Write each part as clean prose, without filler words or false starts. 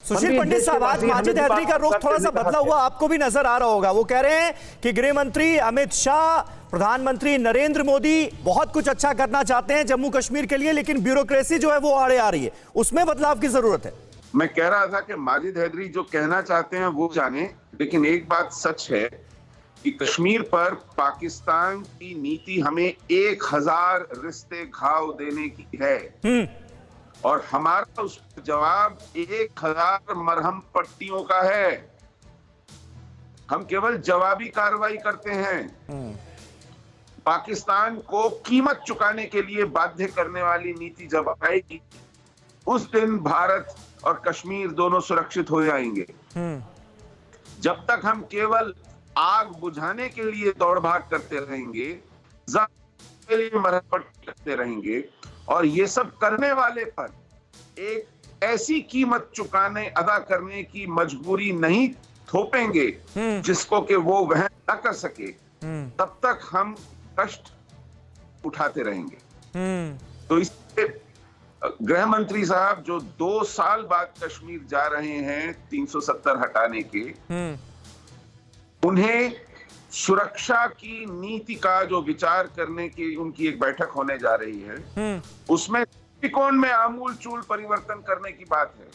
सुशील पंडित साहब, आज माजिद हैदरी का रुख थोड़ा सा बदला हुआ आपको भी नजर आ रहा होगा। वो कह रहे हैं कि गृह मंत्री अमित शाह, प्रधानमंत्री नरेंद्र मोदी बहुत कुछ अच्छा करना चाहते हैं जम्मू कश्मीर के लिए, लेकिन ब्यूरोक्रेसी जो है वो आड़े आ रही है, उसमें बदलाव की जरूरत है। मैं कह रहा था कि माजिद हैदरी जो कहना चाहते हैं वो जाने, लेकिन एक बात सच है कि कश्मीर पर पाकिस्तान की नीति हमें 1000 रिश्ते घाव देने की है और हमारा उस जवाब 1000 मरहम पट्टियों का है। हम केवल जवाबी कार्रवाई करते हैं। पाकिस्तान को कीमत चुकाने के लिए बाध्य करने वाली नीति जब आएगी, उस दिन भारत और कश्मीर दोनों सुरक्षित हो जाएंगे। जब तक हम केवल आग बुझाने के लिए दौड़ भाग करते रहेंगे, के लिए मरहम करते रहेंगे और ये सब करने वाले पर एक ऐसी कीमत चुकाने अदा करने की मजबूरी नहीं थोपेंगे जिसको कि वो वहन न कर सके, तब तक हम कष्ट उठाते रहेंगे। तो इससे गृह मंत्री साहब जो 2 साल बाद कश्मीर जा रहे हैं 370 हटाने के, उन्हें सुरक्षा की नीति का जो विचार करने की उनकी एक बैठक होने जा रही है, उसमें दृष्टिकोण में आमूल चूल परिवर्तन करने की बात है।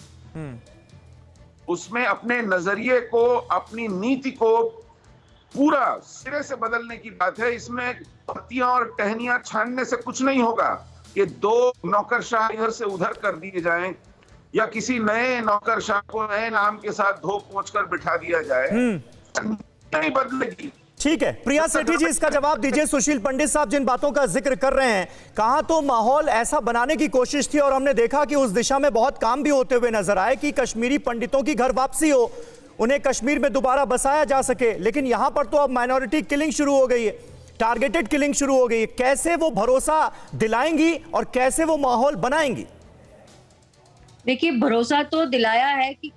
उसमें अपने नजरिए को, अपनी नीति को पूरा सिरे से बदलने की बात है। इसमें पत्तियां और टहनियां छानने से कुछ नहीं होगा कि 2 नौकरशाह इधर से उधर कर दिए जाएं या किसी नए नौकरशाह को नए नाम के साथ धो पोंछ कर बिठा दिया जाए, नहीं बदलेगी। ठीक है, प्रिया सेठी जी इसका जवाब दीजिए। सुशील पंडित साहब जिन बातों का जिक्र कर रहे हैं, कहा तो माहौल ऐसा बनाने की कोशिश थी और हमने देखा कि उस दिशा में बहुत काम भी होते हुए नजर आए कि कश्मीरी पंडितों की घर वापसी हो, उन्हें कश्मीर में दोबारा बसाया जा सके। लेकिन यहां पर तो अब माइनॉरिटी किलिंग शुरू हो गई है, टारगेटेड किलिंग शुरू हो गई है। कैसे वो भरोसा दिलाएंगी और कैसे वो माहौल बनाएंगी? देखिए, भरोसा तो दिलाया है कि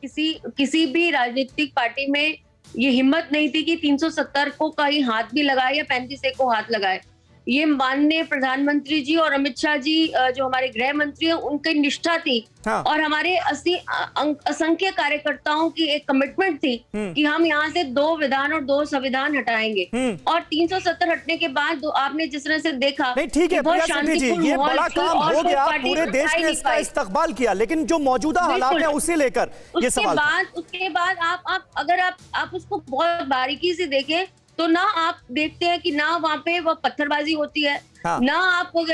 किसी भी राजनीतिक पार्टी में ये हिम्मत नहीं थी कि 370 को कहीं हाथ भी लगाए या 35A को हाथ लगाए। ये माननीय प्रधानमंत्री जी और अमित शाह जी जो हमारे गृह मंत्री हैं, उनकी निष्ठा थी। हाँ। और हमारे असंख्य कार्यकर्ताओं की एक कमिटमेंट थी कि हम यहाँ से 2 विधान और 2 संविधान हटाएंगे। और 370 हटने के बाद आपने जिस तरह से देखा, ठीक है बहुत शांतिपूर्ण ये बड़ा काम हो गया, पूरे देश ने इसका इस्तकबाल किया, लेकिन जो मौजूदा हालात है उसे लेकर ये सवाल। उसके बाद आप उसको बहुत बारीकी से देखें तो ना आप देखते हैं कि ना वहां पे वो पत्थरबाजी होती है। हाँ। ना आपको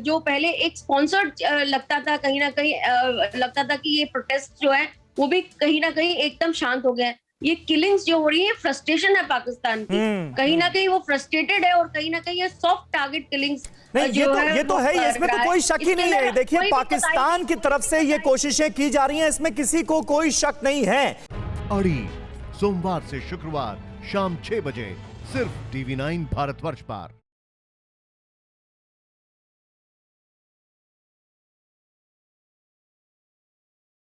जो पहले एक स्पॉन्सर्ड लगता था, कहीं ना कहीं लगता था कि ये प्रोटेस्ट जो है वो भी कहीं ना कहीं एकदम शांत हो गया है। ये किलिंग्स जो हो रही है, फ्रस्ट्रेशन है पाकिस्तान की, कहीं ना कहीं वो फ्रस्ट्रेटेड है और कहीं ना कहीं ये सॉफ्ट टारगेट किलिंग्स ये तो है, इसमें तो कोई शक ही नहीं है। देखिए, पाकिस्तान की तरफ से ये कोशिशें की जा रही हैं, इसमें किसी को कोई शक नहीं है। अड़ी सोमवार से शुक्रवार शाम 6 बजे सिर्फ TV9 भारतवर्ष पर।